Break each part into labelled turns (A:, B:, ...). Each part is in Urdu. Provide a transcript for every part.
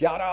A: 11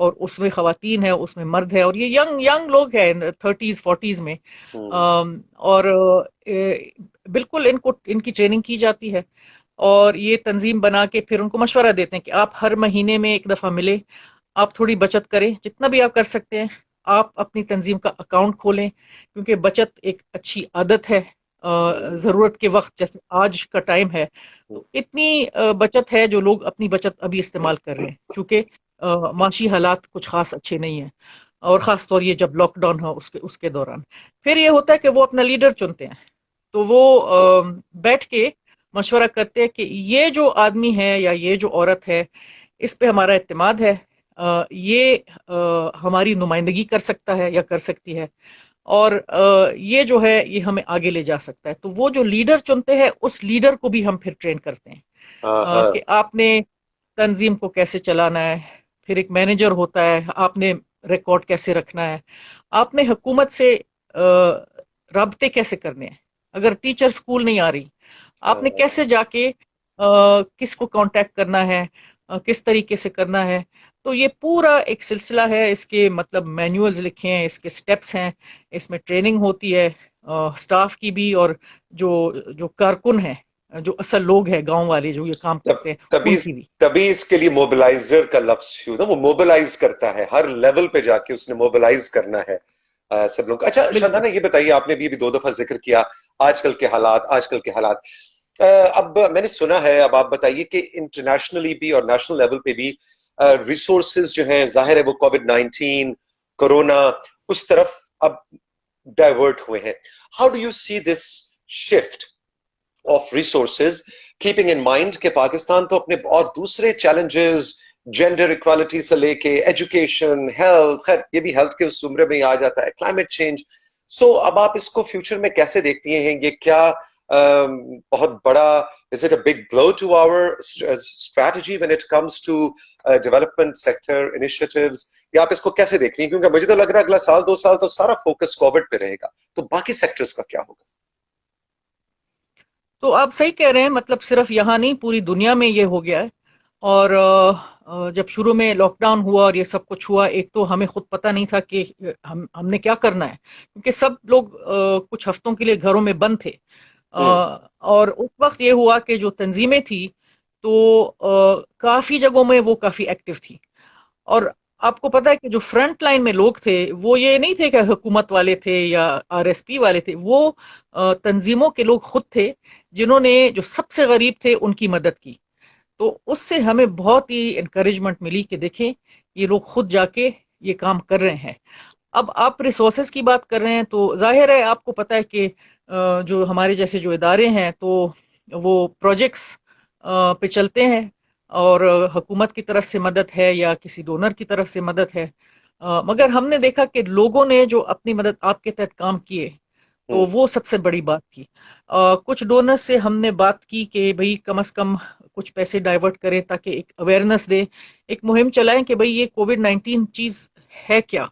B: اور اس میں خواتین ہے، اس میں مرد ہے، اور یہ ینگ لوگ ہیں 30s 40s میں. اور بالکل ان کی ٹریننگ کی جاتی ہے، اور یہ تنظیم بنا کے پھر ان کو مشورہ دیتے ہیں کہ آپ ہر مہینے میں ایک دفعہ ملے، آپ تھوڑی بچت کریں جتنا بھی آپ کر سکتے ہیں، آپ اپنی تنظیم کا اکاؤنٹ کھولیں، کیونکہ بچت ایک اچھی عادت ہے. ضرورت کے وقت جیسے آج کا ٹائم ہے تو اتنی بچت ہے جو لوگ اپنی بچت ابھی استعمال کر رہے ہیں، چونکہ معاشی حالات کچھ خاص اچھے نہیں ہیں، اور خاص طور یہ جب لاک ڈاؤن ہو اس کے دوران. پھر یہ ہوتا ہے کہ وہ اپنا لیڈر چنتے ہیں، تو وہ بیٹھ کے مشورہ کرتے ہیں کہ یہ جو آدمی ہے یا یہ جو عورت ہے اس پہ ہمارا اعتماد ہے، یہ ہماری نمائندگی کر سکتا ہے یا کر سکتی ہے، اور یہ جو ہے یہ ہمیں آگے لے جا سکتا ہے. تو وہ جو لیڈر چنتے ہیں اس لیڈر کو بھی ہم پھر ٹرین کرتے ہیں کہ آپ نے تنظیم کو کیسے چلانا ہے. پھر ایک مینیجر ہوتا ہے، آپ نے ریکارڈ کیسے رکھنا ہے، آپ نے حکومت سے رابطے کیسے کرنے ہیں. اگر ٹیچر سکول نہیں آ رہی، آپ نے کیسے جا کے کس کو کانٹیکٹ کرنا ہے، کس طریقے سے کرنا ہے. تو یہ پورا ایک سلسلہ ہے، اس کے مطلب مینیولز لکھے ہیں، اس کے سٹیپس ہیں، اس میں ٹریننگ ہوتی ہے سٹاف کی بھی، اور جو کارکن ہیں، جو اصل لوگ ہیں گاؤں والے جو یہ کام کرتے ہیں
A: تبھی
B: ان کی بھی.
A: تبھی اس کے لیے موبلائزر کا لفظ نا، وہ موبلائز کرتا ہے ہر لیول پہ جا کے اس نے موبلائز کرنا ہے سب لوگ. اچھا
B: بالکل.
A: شاندانا، یہ بتائیے، آپ نے بھی دو دفعہ ذکر کیا آج کل کے حالات. اب میں نے سنا ہے، اب آپ بتائیے کہ انٹرنیشنلی بھی اور نیشنل لیول پہ بھی ریسورسز جو ہیں، ظاہر ہے وہ کووڈ-19 کورونا اس طرف اب ڈائیورٹ ہوئے ہیں. How do you see this shift of resources, keeping in mind کہ پاکستان تو اپنے اور دوسرے چیلنجز، جینڈر اکوالٹی سے لے کے ایجوکیشن، ہیلتھ، خیر یہ بھی ہیلتھ کے اس زمرے میں آ جاتا ہے، کلائمیٹ چینج. سو اب آپ اس کو فیوچر میں کیسے دیکھتی ہیں؟ یہ کیا بہت بڑا is it a big blow to our strategy when it comes to development sector initiatives؟ یا آپ اس کو کیسے دیکھ رہی ہیں؟ کیونکہ مجھے تو لگ رہا ہے اگلا سال 2 سال تو سارا فوکس کووڈ پہ رہے گا، تو باقی سیکٹرز کا کیا ہوگا؟
B: تو آپ صحیح کہہ رہے ہیں، مطلب صرف یہاں نہیں پوری دنیا میں یہ ہو گیا ہے. اور جب شروع میں لاک ڈاؤن ہوا اور یہ سب کچھ ہوا، ایک تو ہمیں خود پتہ نہیں تھا کہ ہم نے کیا کرنا ہے، کیونکہ سب لوگ کچھ ہفتوں کے لیے گھروں میں بند تھے. اور اس وقت یہ ہوا کہ جو تنظیمیں تھی تو کافی جگہوں میں وہ کافی ایکٹیو تھی. اور آپ کو پتا ہے کہ جو فرنٹ لائن میں لوگ تھے وہ یہ نہیں تھے کہ حکومت والے تھے یا RSP والے تھے، وہ تنظیموں کے لوگ خود تھے جنہوں نے جو سب سے غریب تھے ان کی مدد کی. تو اس سے ہمیں بہت ہی انکریجمنٹ ملی کہ دیکھیں یہ لوگ خود جا کے یہ کام کر رہے ہیں. اب آپ ریسورسز کی بات کر رہے ہیں تو ظاہر ہے آپ کو پتا ہے کہ جو ہمارے جیسے جو ادارے ہیں تو وہ پروجیکٹس پہ چلتے ہیں، اور حکومت کی طرف سے مدد ہے یا کسی ڈونر کی طرف سے مدد ہے. مگر ہم نے دیکھا کہ لوگوں نے جو اپنی مدد آپ کے تحت کام کیے تو وہ سب سے بڑی بات تھی. کچھ ڈونر سے ہم نے بات کی کہ بھئی کم از کم کچھ پیسے ڈائیورٹ کریں تاکہ ایک اویئرنیس دے، ایک مہم چلائیں کہ بھئی یہ کووڈ-19 چیز ہے کیا،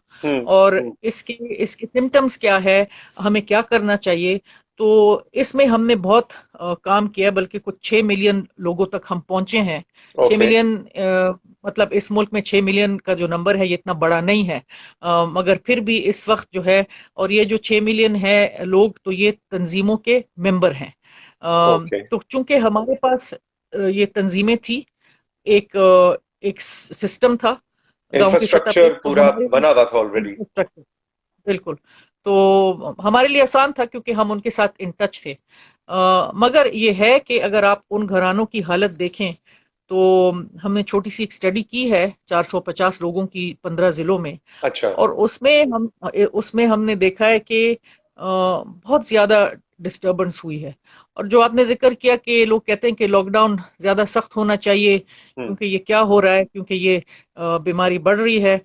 B: اور اس کے سمٹمز کیا ہے، ہمیں کیا کرنا چاہیے. تو اس میں ہم نے بہت کام کیا، بلکہ کچھ 6 ملین لوگوں تک ہم پہنچے ہیں. 6 ملین مطلب اس ملک میں 6 ملین کا جو نمبر ہے یہ اتنا بڑا نہیں ہے، مگر پھر بھی اس وقت جو ہے، اور یہ جو 6 ملین ہے لوگ تو یہ تنظیموں کے ممبر ہیں. تو چونکہ ہمارے پاس یہ تنظیمیں تھی، ایک سسٹم تھا گاؤں کی سطح پہ،
A: انفراسٹرکچر
B: تو
A: پورا
B: ہمارے
A: بنا ہوا تھا آلریڈی.
B: انفراسٹرکچر بالکل، تو ہمارے لیے آسان تھا کیونکہ ہم ان کے ساتھ ان ٹچ تھے. مگر یہ ہے کہ اگر آپ ان گھرانوں کی حالت دیکھیں تو ہم نے چھوٹی سی ایک اسٹڈی کی ہے 450 لوگوں کی 15 ضلعوں میں،
A: اچھا.
B: اور اس میں ہم نے دیکھا ہے کہ بہت زیادہ ڈسٹربنس ہوئی ہے. اور جو آپ نے ذکر کیا کہ لوگ کہتے ہیں کہ لاک ڈاؤن زیادہ سخت ہونا چاہیے کیونکہ یہ کیا ہو رہا ہے، کیونکہ یہ بیماری بڑھ رہی ہے.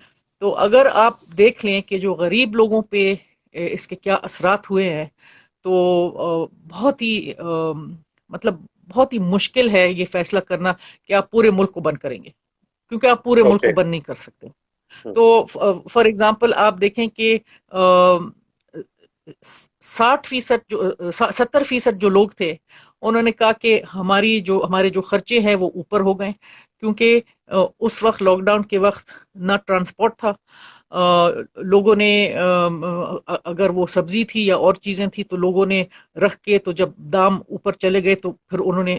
B: تو اگر آپ دیکھ لیں کہ جو غریب لوگوں پہ اس کے کیا اثرات ہوئے ہیں تو بہت ہی مطلب بہت ہی مشکل ہے یہ فیصلہ کرنا کہ آپ پورے ملک کو بند کریں گے، کیونکہ آپ پورے ملک کو بند نہیں کر سکتے. تو فار ایگزامپل آپ دیکھیں کہ 70% جو لوگ تھے انہوں نے کہا کہ ہمارے جو خرچے ہیں وہ اوپر ہو گئے، کیونکہ اس وقت لاک ڈاؤن کے وقت نہ ٹرانسپورٹ تھا. لوگوں نے اگر وہ سبزی تھی یا اور چیزیں تھی تو لوگوں نے رکھ کے، تو جب دام اوپر چلے گئے تو پھر انہوں نے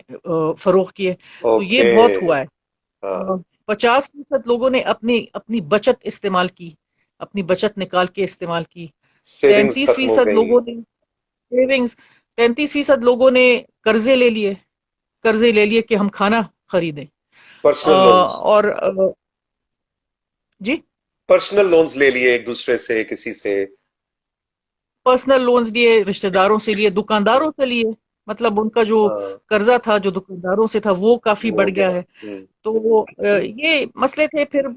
B: فروخت کیے. تو یہ
A: اوکے.
B: بہت ہوا ہے.
A: ہاں.
B: 50% لوگوں نے اپنی بچت استعمال کی، اپنی بچت نکال کے استعمال کی.
A: سیونگز
B: تینتیس
A: ختم ہو
B: فیصد
A: گئی.
B: لوگوں نے سیونگز 33% لوگوں نے قرضے لے لیے کہ ہم کھانا خریدیں.
A: Personal loans.
B: اور جی،
A: پرسنل لونز لے لیے ایک دوسرے سے، کسی سے.
B: پرسنل لونز لیے، رشتہ داروں سے لیے، دکانداروں سے لیے. مطلب ان کا جو
A: ہاں.
B: قرضہ تھا جو دکانداروں سے تھا وہ کافی
A: ہو
B: بڑھ گیا
A: گیا.
B: ہے. تو یہ مسئلے تھے. پھر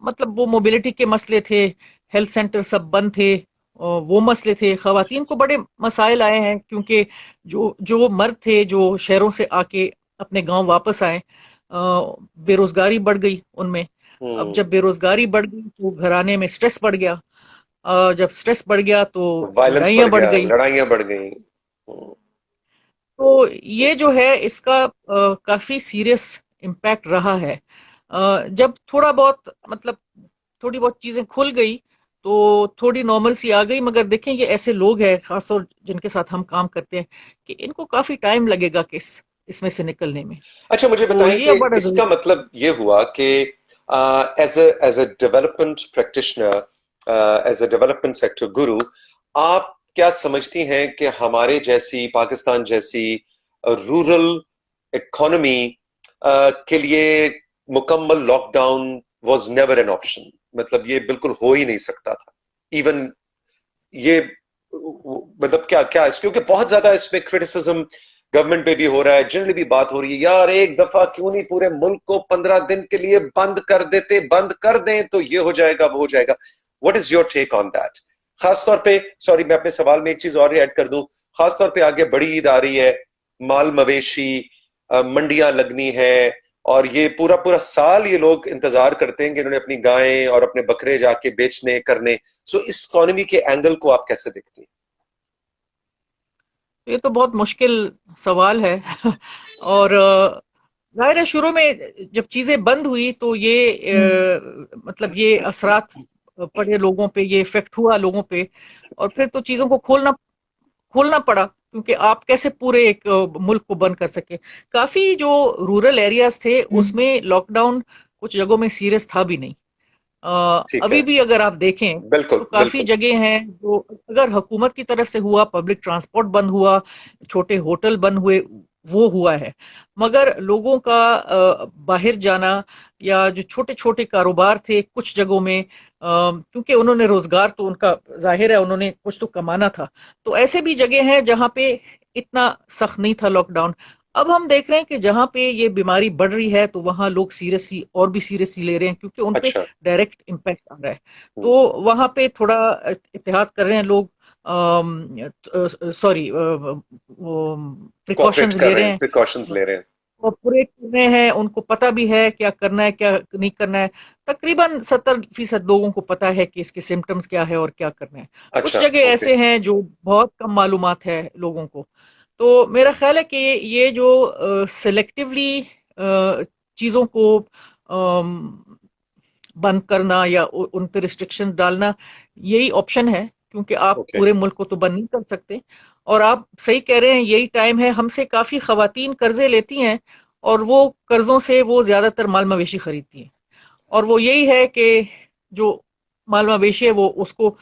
B: مطلب وہ موبلٹی کے مسئلے تھے، ہیلتھ سینٹر سب بند تھے، وہ مسئلے تھے. خواتین کو بڑے مسائل آئے ہیں کیونکہ جو مرد تھے جو شہروں سے آ کے اپنے گاؤں واپس آئے، بے روزگاری بڑھ گئی ان میں. اب جب بے روزگاری بڑھ گئی تو گھرانے میں سٹریس بڑھ گیا. جب سٹریس بڑھ گیا تو
A: وائلنس
B: لڑائیاں
A: بڑھ
B: بڑھ
A: گیا،
B: گئی.
A: لڑائیاں بڑھ گئیں.
B: تو یہ جو ہے اس کا کافی سیریس امپیکٹ رہا ہے. جب تھوڑا بہت مطلب تھوڑی بہت چیزیں کھل گئی تو تھوڑی نارمل سی آ گئی. مگر دیکھیں یہ ایسے لوگ ہیں خاص طور جن کے ساتھ ہم کام کرتے ہیں کہ ان کو کافی ٹائم لگے گا کہ اس میں سے نکلنے میں.
A: اچھا مجھے
B: تو
A: بتائیں
B: یہ
A: کہ
B: بڑا
A: اس کا مطلب یہ ہوا کہ as a development practitioner, as a development sector guru, آپ کیا سمجھتی ہیں کہ ہمارے جیسی، پاکستان جیسی رورل اکانومی کے لیے مکمل lockdown was never an option? مطلب یہ بالکل ہو ہی نہیں سکتا تھا. ایون یہ مطلب کیا اس کیونکہ بہت زیادہ اس میں کرٹیسزم گورنمنٹ پہ بھی ہو رہا ہے، جنرلی بھی بات ہو رہی ہے، یار ایک دفعہ کیوں نہیں پورے ملک کو 15 دن کے لیے بند کر دیتے، بند کر دیں تو یہ ہو جائے گا، وہ ہو جائے گا. What is your take on that? خاص طور پہ سوری میں اپنے سوال میں ایک چیز اور ایڈ کر دوں. خاص طور پہ آگے بڑی عید آ رہی ہے، مال مویشی، منڈیاں لگنی ہیں، اور یہ پورا سال یہ لوگ انتظار کرتے ہیں کہ انہوں نے اپنی گائیں اور اپنے بکرے جا کے بیچنے کرنے. سو اس اکانومی کے اینگل کو آپ کیسے دیکھتے ہیں؟
B: یہ تو بہت مشکل سوال ہے. اور ظاہر ہے شروع میں جب چیزیں بند ہوئی تو یہ مطلب یہ اثرات پڑے لوگوں پہ، یہ افیکٹ ہوا لوگوں پہ. اور پھر تو چیزوں کو کھولنا پڑا کیونکہ آپ کیسے پورے ایک ملک کو بند کر سکے. کافی جو رورل ایریاز تھے اس میں لاک ڈاؤن کچھ جگہوں میں سیریس تھا بھی نہیں.
A: ٹھیک ہے.
B: ابھی بھی اگر آپ دیکھیں
A: بالکل
B: تو کافی
A: بالکل.
B: جگہ ہیں جو اگر حکومت کی طرف سے ہوا، پبلک ٹرانسپورٹ بند ہوا، چھوٹے ہوٹل بند ہوئے، وہ ہوا ہے. مگر لوگوں کا باہر جانا یا جو چھوٹے چھوٹے کاروبار تھے کچھ جگہوں میں، کیونکہ انہوں نے روزگار تو ان کا ظاہر ہے انہوں نے کچھ تو کمانا تھا، تو ایسے بھی جگہ ہیں جہاں پہ اتنا سخت نہیں تھا لاک ڈاؤن. اب ہم دیکھ رہے ہیں کہ جہاں پہ یہ بیماری بڑھ رہی ہے تو وہاں لوگ سیریسلی اور بھی سیریسلی لے رہے ہیں کیونکہ ان پہ
A: اچھا.
B: ڈائریکٹ امپیکٹ آ رہا ہے. تو وہاں پہ تھوڑا اتحاد کر رہے ہیں لوگ، سوری
A: کوپریٹ
B: پریکاشنز
A: کر
B: لے
A: رہے
B: رہے
A: ہیں،
B: ہیں،
A: پریکاشنز لے رہے ہیں.
B: کوپریٹ کر رہے ہیں. ان کو پتہ بھی ہے کیا کرنا ہے کیا نہیں کرنا ہے. تقریباً 70% لوگوں کو پتا ہے کہ اس کے سمٹمز کیا ہے اور کیا کرنا ہے. کچھ
A: اچھا
B: جگہ
A: اوکے.
B: ایسے ہیں جو بہت کم معلومات ہے لوگوں کو. تو میرا خیال ہے کہ یہ جو سلیکٹیولی چیزوں کو بند کرنا یا ان پہ ریسٹرکشن ڈالنا یہی آپشن ہے، کیونکہ آپ
A: اوکے.
B: پورے ملک کو تو بند نہیں کر سکتے. اور آپ صحیح کہہ رہے ہیں، یہی ٹائم ہے. ہم سے کافی خواتین قرضے لیتی ہیں اور وہ قرضوں سے وہ زیادہ تر مال مویشی خریدتی ہیں، اور وہ یہی ہے کہ جو مال مویشی ہے وہ اس کو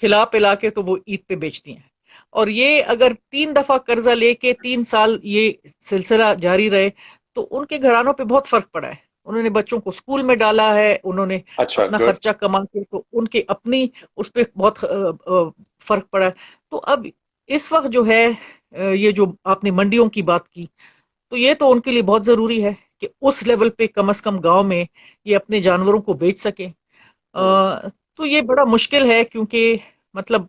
B: کھلا پلا کے تو وہ عید پہ بیچتی ہیں. اور یہ اگر 3 دفعہ قرضہ لے کے 3 سال یہ سلسلہ جاری رہے تو ان کے گھرانوں پہ بہت فرق پڑا ہے. انہوں نے بچوں کو اسکول میں ڈالا ہے، انہوں نے
A: اچھا
B: اپنا
A: گڈ.
B: خرچہ کما کے، تو ان کے اپنی اس پہ بہت فرق پڑا ہے. تو اب اس وقت جو ہے یہ جو آپ نے منڈیوں کی بات کی تو یہ تو ان کے لیے بہت ضروری ہے کہ اس لیول پہ کم از کم گاؤں میں یہ اپنے جانوروں کو بیچ سکیں. تو یہ بڑا مشکل ہے کیونکہ مطلب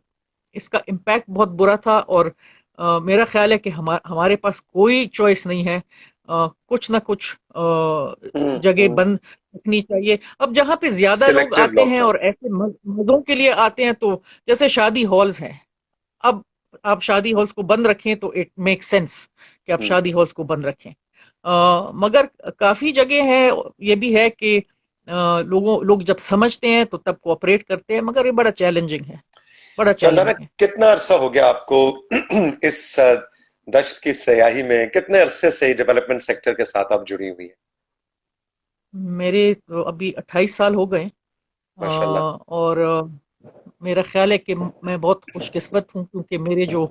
B: اس کا امپیکٹ بہت برا تھا. اور میرا خیال ہے کہ ہمارے پاس کوئی چوائس نہیں ہے، کچھ نہ کچھ جگہ بند رکھنی چاہیے. اب جہاں پہ زیادہ لوگ
A: سلیکٹو
B: آتے
A: لاک
B: ہیں
A: ڈاؤن.
B: اور ایسے مزوں کے لیے آتے ہیں تو جیسے شادی ہالز ہیں، اب آپ شادی ہالز کو بند رکھیں تو اٹ میک سینس کہ آپ شادی ہالز کو بند رکھیں. مگر کافی جگہ ہیں یہ بھی ہے کہ لوگ جب سمجھتے ہیں تو تب کوآپریٹ کرتے ہیں، مگر یہ بڑا چیلنجنگ ہے، بڑا
A: شاندانا،
B: چیلنجنگ ہے۔
A: کتنا عرصہ ہو گیا آپ کو اس دشت کی سیاحی میں؟ کتنے عرصے سے ڈیولپمنٹ سیکٹر کے ساتھ آپ جڑی ہوئی ہیں؟
B: میرے تو ابھی 28 سال ہو گئے،
A: ماشاء اللہ۔
B: اور میرا خیال ہے کہ میں بہت خوش قسمت ہوں، کیونکہ میرے جو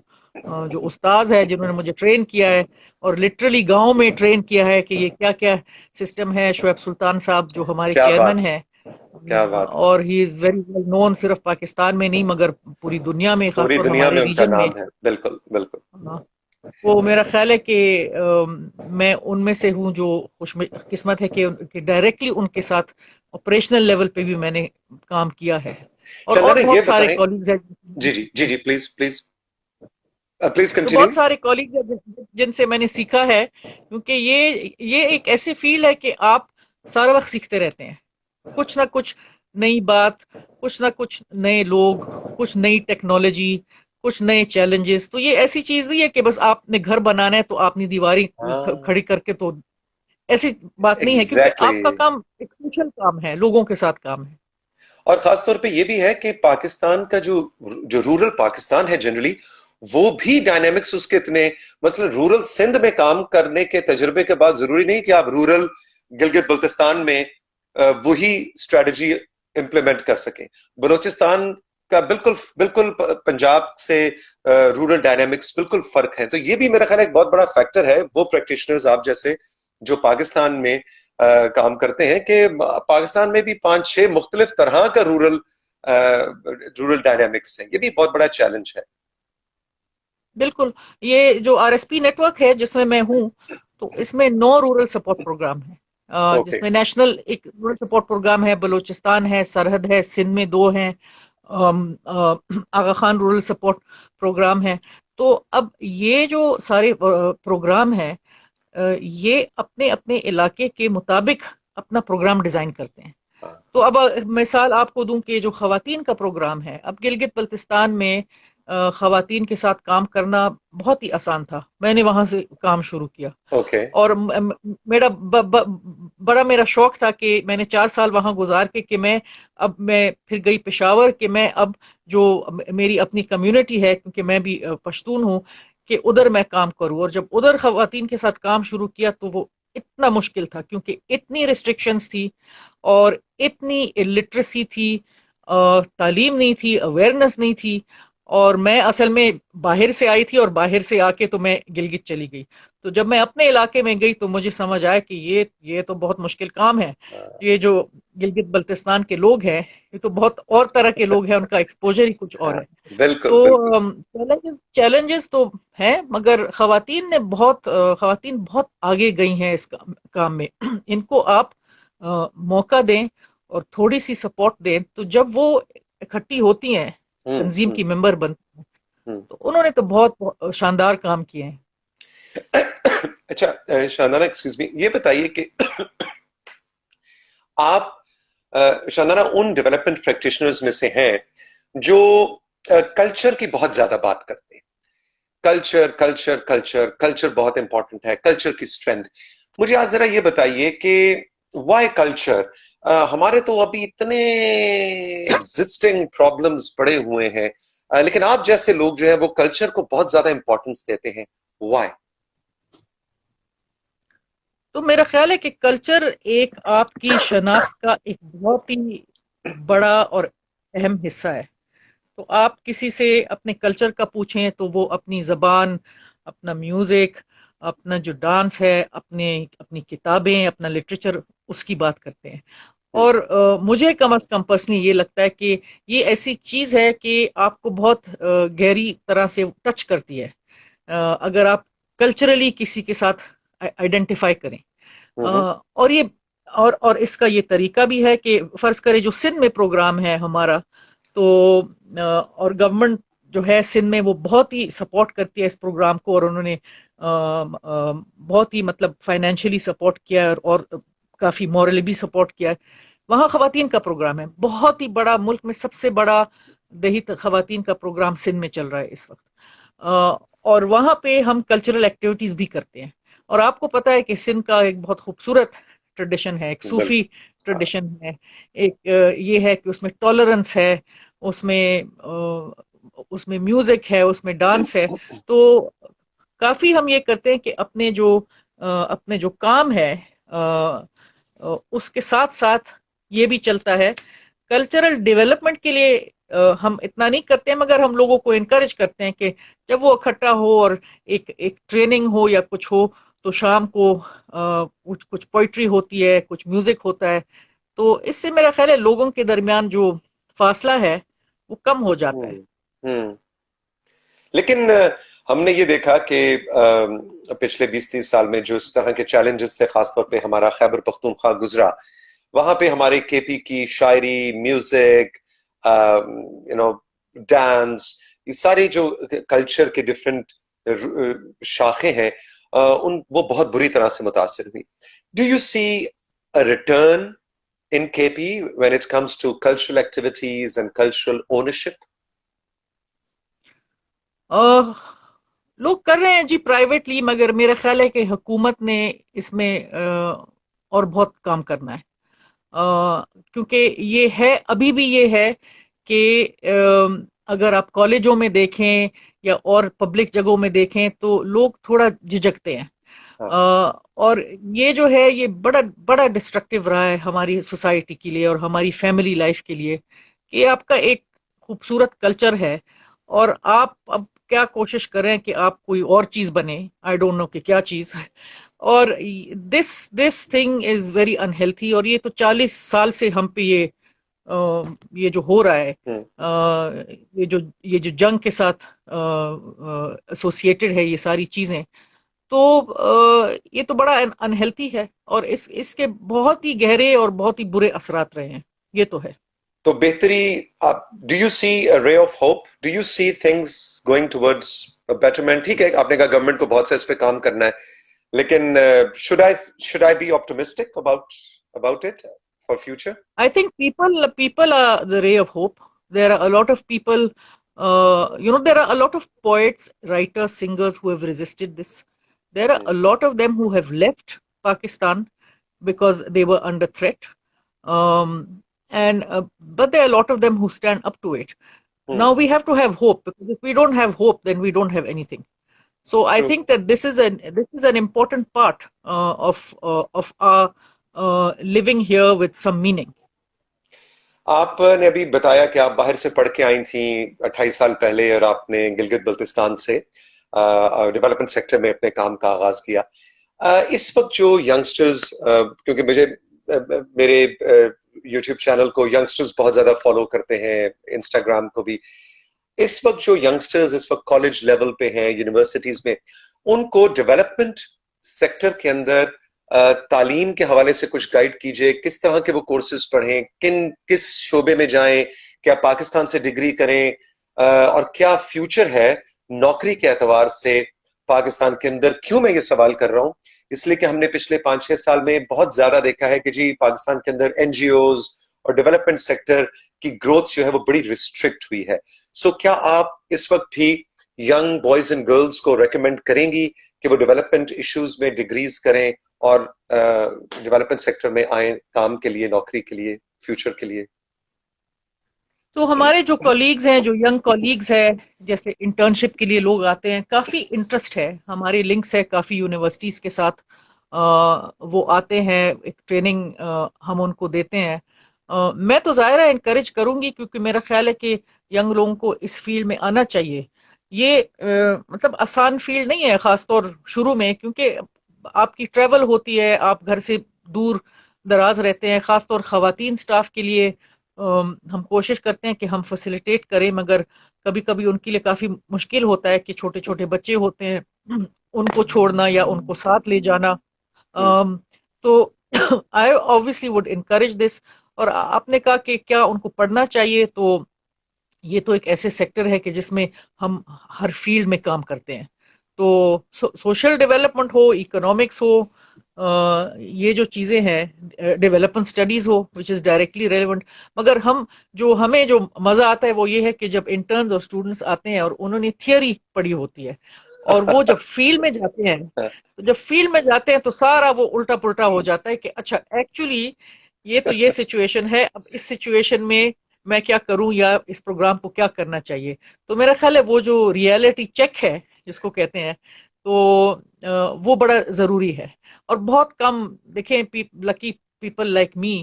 B: استاد ہے جنہوں نے مجھے ٹرین کیا ہے، اور لٹرلی گاؤں میں ٹرین کیا ہے کہ یہ کیا کیا سسٹم ہے، شعیب سلطان صاحب جو ہمارے
A: کیا
B: چیئرمین
A: بات ہے،
B: ہیں،
A: کیا بات ہے!
B: اور ہی از ویری ویل نون، صرف پاکستان میں نہیں مگر پوری دنیا میں، خاص
A: پوری
B: طور
A: دنیا
B: ہمارے
A: میں ان کا
B: ریجن میں۔
A: نام ہے، بالکل بالکل۔
B: وہ میرا خیال ہے کہ میں ان میں سے ہوں جو خوش قسمت ہے کہ ڈائریکٹلی ان کے ساتھ آپریشنل لیول پہ بھی میں نے کام کیا ہے، اور
A: شاندانا، یہ
B: بہت سارے
A: بتائیں،
B: کالیگز ہیں،
A: جی جی جی جی، پلیز پلیز پلیز
B: تو
A: کنٹینیو۔
B: بہت سارے کالیگز ہیں جن سے میں نے سیکھا ہے، کیونکہ یہ ایک ایسی فیلڈ ہے کہ آپ سارا وقت سیکھتے رہتے ہیں، کچھ نہ کچھ نئی بات، کچھ نہ کچھ نئے لوگ، کچھ نئی ٹیکنالوجی، کچھ نئے چیلنجز۔ تو یہ ایسی چیز نہیں ہے کہ بس آپ نے گھر بنانا ہے تو آپ نے دیواری
A: ہاں،
B: کھڑی کر کے، تو ایسی بات نہیں ہے، کیونکہ
A: ایگزیکٹلی۔
B: آپ کا کام ایک سوشل کام ہے، لوگوں کے ساتھ کام ہے۔
A: اور خاص طور پہ یہ بھی ہے کہ پاکستان کا جو رورل پاکستان ہے جنرلی، وہ بھی ڈائنامکس اس کے اتنے، مثلا رورل سندھ میں کام کرنے کے تجربے کے بعد ضروری نہیں کہ آپ رورل گلگت بلتستان میں وہی اسٹریٹجی امپلیمنٹ کر سکیں۔ بلوچستان کا بالکل بالکل پنجاب سے رورل ڈائنامکس بالکل فرق ہے۔ تو یہ بھی میرا خیال ہے ایک بہت بڑا فیکٹر ہے، وہ پریکٹیشنرز آپ جیسے جو پاکستان میں کام کرتے ہیں، کہ پاکستان میں بھی 5-6 مختلف طرح کا رورل ڈائنامکس ہیں۔ یہ بھی بہت بڑا چیلنج ہے۔
B: بالکل، یہ جو R S P network ہے جس میں میں ہوں، تو اس میں 9 رورل سپورٹ پروگرام ہیں،
A: اوکے،
B: جس میں نیشنل ایک رورل سپورٹ پروگرام ہے، بلوچستان ہے، سرحد ہے، سندھ میں 2 ہیں، آغا خان رورل سپورٹ پروگرام ہے۔ تو اب یہ جو سارے پروگرام ہیں، یہ اپنے اپنے علاقے کے مطابق اپنا پروگرام ڈیزائن کرتے ہیں۔
A: ہاں،
B: تو اب مثال آپ کو دوں کہ جو خواتین کا پروگرام ہے، اب گلگت بلتستان میں خواتین کے ساتھ کام کرنا بہت ہی آسان تھا، میں نے وہاں سے کام شروع کیا،
A: اوکے،
B: اور میرا بڑا میرا شوق تھا کہ میں نے 4 سال وہاں گزار کے کہ اب میں پھر گئی پشاور، کہ میں اب جو میری اپنی کمیونٹی ہے، کیونکہ میں بھی پشتون ہوں، کہ ادھر میں کام کروں، اور جب ادھر خواتین کے ساتھ کام شروع کیا تو وہ اتنا مشکل تھا، کیونکہ اتنی ریسٹرکشنز تھی اور اتنی لٹریسی تھی، تعلیم نہیں تھی، اویئرنس نہیں تھی، اور میں اصل میں باہر سے آئی تھی، اور باہر سے آ کے تو میں گلگت چلی گئی۔ تو جب میں اپنے علاقے میں گئی تو مجھے سمجھ آیا کہ یہ تو بہت مشکل کام ہے، یہ جو گلگت بلتستان کے لوگ ہیں یہ تو بہت اور طرح کے لوگ ہیں، ان کا ایکسپوجر ہی کچھ اور ہے۔
A: بالکل
B: تو
A: بالکل۔
B: چیلنجز تو ہیں، مگر خواتین بہت آگے گئی ہیں اس کام میں۔ ان کو آپ موقع دیں اور تھوڑی سی سپورٹ دیں، تو جب وہ اکٹھی ہوتی ہیں،
A: ہوں
B: تنظیم
A: ہوں
B: کی ممبر بنتی ہیں،
A: ہوں۔
B: تو انہوں نے تو بہت شاندار کام کیے ہیں۔
A: اچھا شاندانا، ایکسکیوز می، یہ بتائیے کہ آپ شاندانا ان ڈیولپمنٹ پریکٹیشنرز میں سے ہیں جو کلچر کی بہت زیادہ بات کرتے ہیں۔ کلچر کلچر کلچر کلچر بہت امپورٹنٹ ہے، کلچر کی اسٹرینتھ۔ مجھے آج ذرا یہ بتائیے کہ وائی کلچر؟ ہمارے تو ابھی اتنے ایگزسٹنگ پرابلمز پڑے ہوئے ہیں، لیکن آپ جیسے لوگ جو ہیں وہ کلچر کو بہت زیادہ امپورٹنس دیتے ہیں، وائی؟
B: تو میرا خیال ہے کہ کلچر ایک آپ کی شناخت کا ایک بہت ہی بڑا اور اہم حصہ ہے۔ تو آپ کسی سے اپنے کلچر کا پوچھیں تو وہ اپنی زبان، اپنا میوزک، اپنا جو ڈانس ہے، اپنی کتابیں، اپنا لٹریچر، اس کی بات کرتے ہیں۔ اور مجھے کم از کم پرسنلی یہ لگتا ہے کہ یہ ایسی چیز ہے کہ آپ کو بہت گہری طرح سے ٹچ کرتی ہے، اگر آپ کلچرلی کسی کے ساتھ آئیڈینٹیفائی کریں۔ اور یہ اور اس کا یہ طریقہ بھی ہے کہ فرض کرے جو سندھ میں پروگرام ہے ہمارا، تو اور گورنمنٹ جو ہے سندھ میں وہ بہت ہی سپورٹ کرتی ہے اس پروگرام کو، اور انہوں نے بہت ہی مطلب فائنینشلی سپورٹ کیا ہے، اور کافی مورلی بھی سپورٹ کیا ہے۔ وہاں خواتین کا پروگرام ہے بہت ہی بڑا، ملک میں سب سے بڑا دیہی خواتین کا پروگرام سندھ میں چل رہا ہے اس وقت، اور وہاں پہ ہم کلچرل ایکٹیویٹیز بھی کرتے ہیں۔ اور آپ کو پتا ہے کہ سندھ کا ایک بہت خوبصورت ٹریڈیشن ہے، ایک صوفی
A: بالکل.
B: ٹریڈیشن ہے، ایک یہ ہے کہ اس میں ٹالرنس ہے، اس میں اس میں میوزک ہے، اس میں ڈانس ہے. تو کافی ہم یہ کرتے ہیں کہ اپنے جو کام ہے اس کے ساتھ ساتھ یہ بھی چلتا ہے. کلچرل ڈیولپمنٹ کے لیے ہم اتنا نہیں کرتے ہیں، مگر ہم لوگوں کو انکریج کرتے ہیں کہ جب وہ اکٹھا ہو اور ایک ٹریننگ ہو یا کچھ ہو تو شام کو کچھ پوئٹری ہوتی ہے، کچھ میوزک ہوتا ہے. تو اس سے میرا خیال ہے لوگوں کے درمیان جو فاصلہ ہے وہ کم ہو جاتا ہے.
A: ہوں. ہوں. لیکن ہم نے یہ دیکھا کہ پچھلے 20-30 سال میں جو اس طرح کے چیلنجز سے خاص طور پہ ہمارا خیبر پختونخوا گزرا، وہاں پہ ہمارے کے پی کی شاعری، میوزک، ڈانس، یہ سارے جو کلچر کے ڈفرینٹ شاخیں ہیں، وہ بہت بری طرح سے متاثر ہوئی. Do you see a return in KP when it comes to cultural activities and cultural ownership?
B: لوگ کر رہے ہیں جی پرائیویٹلی، مگر میرا خیال ہے کہ حکومت نے اس میں اور بہت کام کرنا ہے. کیونکہ یہ ہے، ابھی بھی یہ ہے کہ اگر آپ کالجوں میں دیکھیں یا اور پبلک جگہوں میں دیکھیں تو لوگ تھوڑا جھجکتے ہیں. اور یہ جو ہے یہ بڑا بڑا ڈسٹرکٹیو رہا ہے ہماری سوسائٹی کے لیے اور ہماری فیملی لائف کے لیے، کہ آپ کا ایک خوبصورت کلچر ہے اور آپ اب کیا کوشش کریں کہ آپ کوئی اور چیز بنے، آئی ڈونٹ نو کہ کیا چیز. اور دس تھنگ از ویری انہیلتھی، اور یہ تو 40 سال سے ہم پہ یہ جو ہو رہا ہے، یہ جو جنگ کے ساتھ ایسوسیٹڈ ہے یہ ساری چیزیں، تو یہ تو بڑا انہیلتھی ہے اور اس کے بہت ہی گہرے اور بہت ہی برے اثرات رہے ہیں. یہ تو ہے.
A: تو بہتری، ڈو یو سی رے of hope? Do you see things going towards betterment? ٹھیک ہے، آپ نے کہا گورنمنٹ کو بہت سے اس پہ کام کرنا ہے، لیکن should I be optimistic about it for future?
B: I think people are the ray of hope. There are a lot of people, there are a lot of poets, writers, singers who have resisted this. There are a lot of them who have left Pakistan because they were under threat. But there are a lot of them who stand up to it. Now we have to have hope, because if we don't have hope, then we don't have anything. So I
A: True.
B: think that this is an important part of our living here with some meaning.
A: آپ نے ابھی بتایا کہ آپ باہر سے پڑھ کے آئی تھیں 28 سال پہلے، اور آپ نے گلگت بلتستان سے ڈیولپمنٹ سیکٹر میں اپنے کام کا آغاز کیا. اس وقت جو ینگسٹرز، کیونکہ میرے یوٹیوب چینل کو ینگسٹرز بہت زیادہ فالو کرتے ہیں، انسٹاگرام کو بھی، اس وقت جو ینگسٹرز اس وقت کالج لیول پہ ہیں، یونیورسٹیز میں، ان کو ڈیولپمنٹ سیکٹر کے اندر تعلیم کے حوالے سے کچھ گائیڈ کیجئے. کس طرح کے وہ کورسز پڑھیں، کس شعبے میں جائیں، کیا پاکستان سے ڈگری کریں، اور کیا فیوچر ہے نوکری کے اعتبار سے پاکستان کے اندر؟ کیوں میں یہ سوال کر رہا ہوں؟ اس لیے کہ ہم نے پچھلے 5-6 سال میں بہت زیادہ دیکھا ہے کہ جی پاکستان کے اندر این جی اوز اور ڈیولپمنٹ سیکٹر کی گروتھ جو ہے وہ بڑی ریسٹرکٹ ہوئی ہے. سو کیا آپ اس وقت بھی ینگ بوائز اینڈ گرلز کو ریکمینڈ کریں گی کہ وہ ڈیولپمنٹ ایشوز میں ڈگریز کریں اور ڈیولپمنٹ سیکٹر میں آئیں کام کے لیے، نوکری کے لیے، فیوچر کے لیے؟
B: تو ہمارے جو کولیگز ہیں، جو ینگ کولیگز ہیں، جیسے انٹرنشپ کے لیے لوگ آتے ہیں، کافی انٹرسٹ ہے، ہمارے لنکس ہے کافی یونیورسٹیز کے ساتھ. وہ آتے ہیں، ایک ٹریننگ ہم ان کو دیتے ہیں. میں تو ظاہر ہے انکریج کروں گی، کیونکہ میرا خیال ہے کہ ینگ لوگوں کو اس فیلڈ میں آنا چاہیے. یہ مطلب آسان فیلڈ نہیں ہے، خاص طور شروع میں، کیونکہ آپ کی ٹریول ہوتی ہے، آپ گھر سے دور دراز رہتے ہیں. خاص طور خواتین سٹاف کے لیے ہم کوشش کرتے ہیں کہ ہم فیسیلیٹیٹ کریں، مگر کبھی کبھی ان کے لیے کافی مشکل ہوتا ہے کہ چھوٹے چھوٹے بچے ہوتے ہیں، ان کو چھوڑنا یا ان کو ساتھ لے جانا. تو آئی obviously would encourage this. اور آپ نے کہا کہ کیا ان کو پڑھنا چاہیے، تو یہ تو ایک ایسے سیکٹر ہے کہ جس میں ہم ہر فیلڈ میں کام کرتے ہیں. تو سوشل ڈیولپمنٹ ہو، اکنامکس ہو، یہ جو چیزیں ہیں، development studies who which is directly relevant. مگر ہمیں جو مزہ آتا ہے وہ یہ ہے کہ جب انٹرنز اور اسٹوڈنٹس آتے ہیں اور انہوں نے تھیوری پڑھی ہوتی ہے اور وہ جب فیلڈ میں جاتے ہیں تو جب فیلڈ میں جاتے ہیں تو سارا وہ الٹا پلٹا ہو جاتا ہے کہ اچھا ایکچولی یہ سچویشن ہے، اب اس سچویشن میں کیا کروں یا اس پروگرام کو کیا کرنا چاہیے. تو میرا خیال ہے وہ جو ریئلٹی چیک ہے جس کو کہتے ہیں تو وہ بڑا ضروری ہے. اور بہت کم دیکھیں لکی پیپل لائک می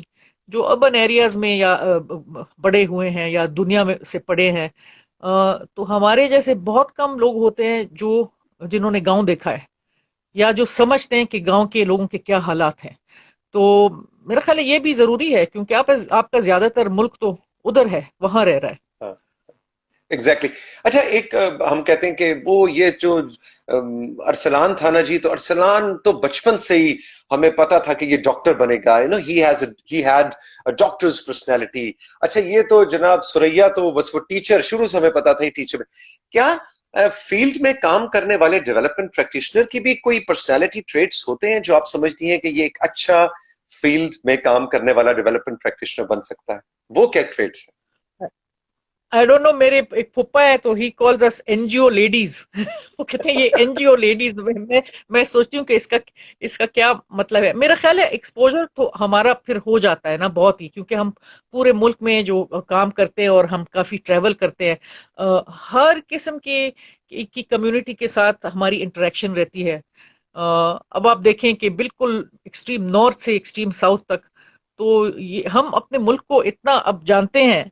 B: جو اربن ایریاز میں یا بڑے ہوئے ہیں یا دنیا میں سے پڑے ہیں، تو ہمارے جیسے بہت کم لوگ ہوتے ہیں جنہوں نے گاؤں دیکھا ہے یا جو سمجھتے ہیں کہ گاؤں کے لوگوں کے کیا حالات ہیں. تو میرا خیال ہے یہ بھی ضروری ہے کیونکہ آپ کا زیادہ تر ملک تو ادھر ہے، وہاں رہ رہا ہے.
A: ایگزیکٹلی. اچھا ایک ہم کہتے ہیں کہ وہ یہ جو ارسلان تھا نا جی، تو ارسلان تو بچپن سے ہی ہمیں پتا تھا کہ یہ ڈاکٹر بنے گا، ہی ہیڈ ڈاکٹرز پرسنالٹی. اچھا یہ تو جناب سریا تو بس وہ ٹیچر، شروع سے ہمیں پتا تھا ٹیچر. کیا فیلڈ میں کام کرنے والے ڈیولپمنٹ پریکٹیشنر کی بھی کوئی پرسنالٹی ٹریٹس ہوتے ہیں جو آپ سمجھتی ہیں کہ یہ ایک اچھا فیلڈ میں کام کرنے والا ڈیولپمنٹ پریکٹیشنر بن سکتا ہے؟ وہ کیا ٹریٹس ہیں؟
B: آئی ڈونٹ نو، میرے ایک پھپھا ہے تو ہی calls us N G O ladies. وہ کہتے ہیں یہ این جی او لیڈیز. میں سوچتی ہوں کہ اس کا کیا مطلب ہے. میرا خیال ہے ایکسپوجر تو ہمارا پھر ہو جاتا ہے نا بہت ہی، کیونکہ ہم پورے ملک میں جو کام کرتے ہیں اور ہم کافی ٹریول کرتے ہیں، ہر قسم کی کمیونٹی کے ساتھ ہماری انٹریکشن رہتی ہے. اب آپ دیکھیں کہ بالکل ایکسٹریم نارتھ سے ایکسٹریم ساؤتھ تک تو ہم اپنے ملک کو اتنا اب جانتے ہیں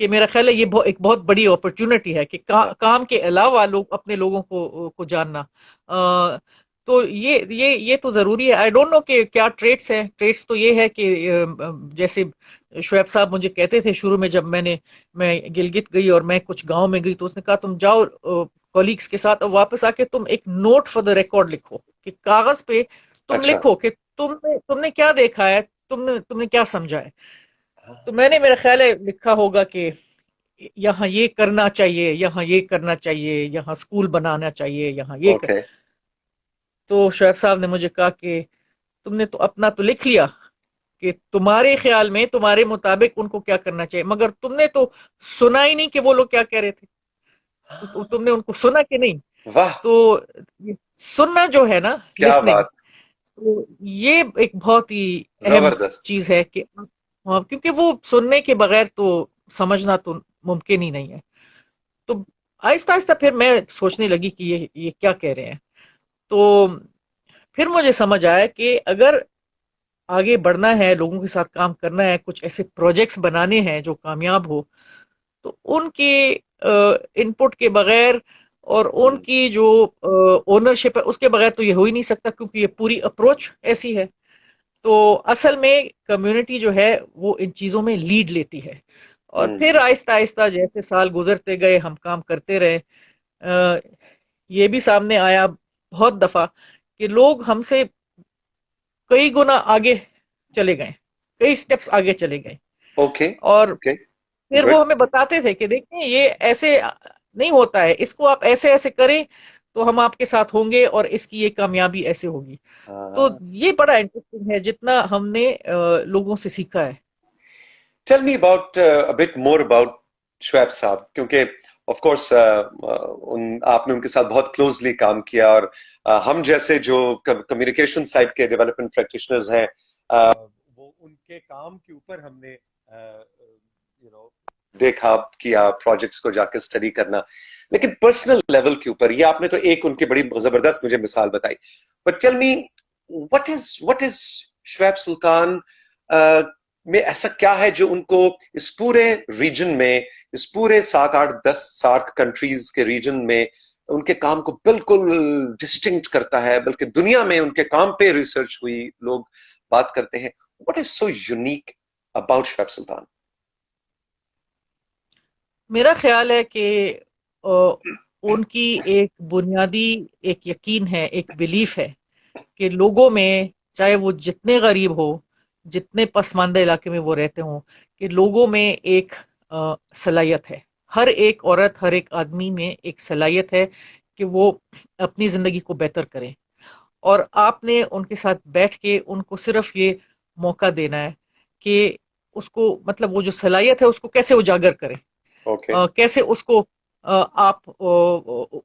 B: کہ میرا خیال ہے یہ ایک بہت بڑی اپرچونٹی ہے کہ کام کے علاوہ اپنے لوگوں کو جاننا. تو یہ تو ضروری ہے. آئی ڈونٹ نو کہ کیا ٹریٹس ہیں. ٹریٹس تو یہ ہے کہ جیسے شعیب صاحب مجھے کہتے تھے شروع میں جب میں گلگت گئی اور میں کچھ گاؤں میں گئی تو اس نے کہا تم جاؤ کولیگس کے ساتھ اور واپس آ کے تم ایک نوٹ فار دا ریکارڈ لکھو، کہ کاغذ پہ تم
A: اچھا.
B: لکھو کہ تم نے کیا دیکھا ہے، تم نے کیا سمجھا ہے. تو میں نے میرا خیال ہے لکھا ہوگا کہ یہاں یہ کرنا چاہیے، یہاں یہ کرنا چاہیے، یہاں اسکول بنانا چاہیے، یہاں
A: اوکے.
B: تو شعیب صاحب نے مجھے کہا کہ تم نے تو اپنا تو لکھ لیا کہ تمہارے خیال میں تمہارے مطابق ان کو کیا کرنا چاہیے، مگر تم نے تو سنا ہی نہیں کہ وہ لوگ کیا کہہ رہے تھے. تم نے ان کو سنا کہ نہیں.
A: واہ
B: تو سننا جو ہے نا،
A: کیا
B: لسننگ،
A: بات.
B: تو یہ ایک بہت ہی اہم
A: زبردست.
B: چیز ہے کہ کیونکہ وہ سننے کے بغیر تو سمجھنا تو ممکن ہی نہیں ہے. تو آہستہ آہستہ پھر میں سوچنے لگی کہ یہ کیا کہہ رہے ہیں. تو پھر مجھے سمجھ آیا کہ اگر آگے بڑھنا ہے، لوگوں کے ساتھ کام کرنا ہے، کچھ ایسے پروجیکٹس بنانے ہیں جو کامیاب ہو، تو ان کے ان پٹ کے بغیر اور ان کی جو اونرشپ ہے اس کے بغیر تو یہ ہو ہی نہیں سکتا، کیونکہ یہ پوری اپروچ ایسی ہے. تو اصل میں کمیونٹی جو ہے وہ ان چیزوں میں لیڈ لیتی ہے. اور پھر آہستہ آہستہ جیسے سال گزرتے گئے ہم کام کرتے رہے. یہ بھی سامنے آیا بہت دفعہ کہ لوگ ہم سے کئی گنا آگے چلے گئے، کئی سٹیپس آگے چلے گئے.
A: اوکے.
B: اور
A: اوکے.
B: پھر
A: گڈ.
B: وہ ہمیں بتاتے تھے کہ دیکھیں یہ ایسے نہیں ہوتا ہے، اس کو آپ ایسے ایسے کریں تو ہم آپ کے ساتھ ہوں گے اور اس کی یہ کامیابی ایسے ہوگی. تو یہ بڑا انٹرسٹنگ ہے جتنا ہم نے لوگوں سے سیکھا ہے.
A: Tell me about but more about Shoaib صاحب، کیونکہ آف کورس آپ نے ان کے ساتھ بہت کلوزلی کام کیا، اور ہم جیسے جو کمیونیکیشن سائڈ کے ڈیولپمنٹ پریکٹیشنرز ہیں وہ ان کے کام کے اوپر ہم نے دیکھا کیا، پروجیکٹس کو جا کے اسٹڈی کرنا. لیکن پرسنل لیول کے اوپر یہ آپ نے تو ایک ان کی بڑی زبردست مجھے مثال بتائی. But tell me what is Shoaib Sultan میں ایسا کیا ہے جو ان کو اس پورے ریجن میں، اس پورے 7 8 10 کنٹریز کے ریجن میں ان کے کام کو بالکل ڈسٹنکٹ کرتا ہے، بلکہ دنیا میں ان کے کام پہ ریسرچ ہوئی، لوگ بات کرتے ہیں. what is so unique about Shoaib سلطان؟
B: میرا خیال ہے کہ ان کی ایک بنیادی ایک یقین ہے، ایک بلیف ہے کہ لوگوں میں چاہے وہ جتنے غریب ہو، جتنے پسماندہ علاقے میں وہ رہتے ہوں، کہ لوگوں میں ایک صلاحیت ہے. ہر ایک عورت، ہر ایک آدمی میں ایک صلاحیت ہے کہ وہ اپنی زندگی کو بہتر کرے. اور آپ نے ان کے ساتھ بیٹھ کے ان کو صرف یہ موقع دینا ہے کہ اس کو، مطلب وہ جو صلاحیت ہے اس کو کیسے اجاگر کرے،
A: اوکے.
B: کیسے اس کو آپ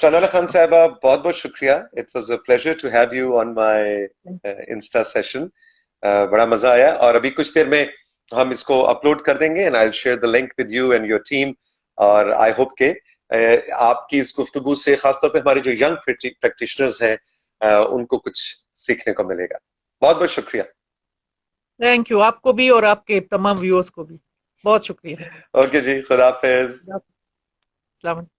A: شانالا خان صاحبہ بہت بہت شکریہ. It was a pleasure to have you on my Insta session. بڑا مزہ آیا, اور ابھی کچھ دیر میں ہم اس کو اپلوڈ کر دیں گے and I share the link with you and your team. اور آئی ہوپ کہ آپ کی اس گفتگو سے خاص طور پہ ہمارے جو ینگ پریکٹیشنرز ہیں ان کو کچھ سیکھنے کو ملے گا. بہت بہت شکریہ.
B: تھینک یو, آپ کو بھی اور آپ کے تمام ویورز کو بھی بہت شکریہ.
A: اوکے جی, خدا حافظ.
B: السلام علیکم.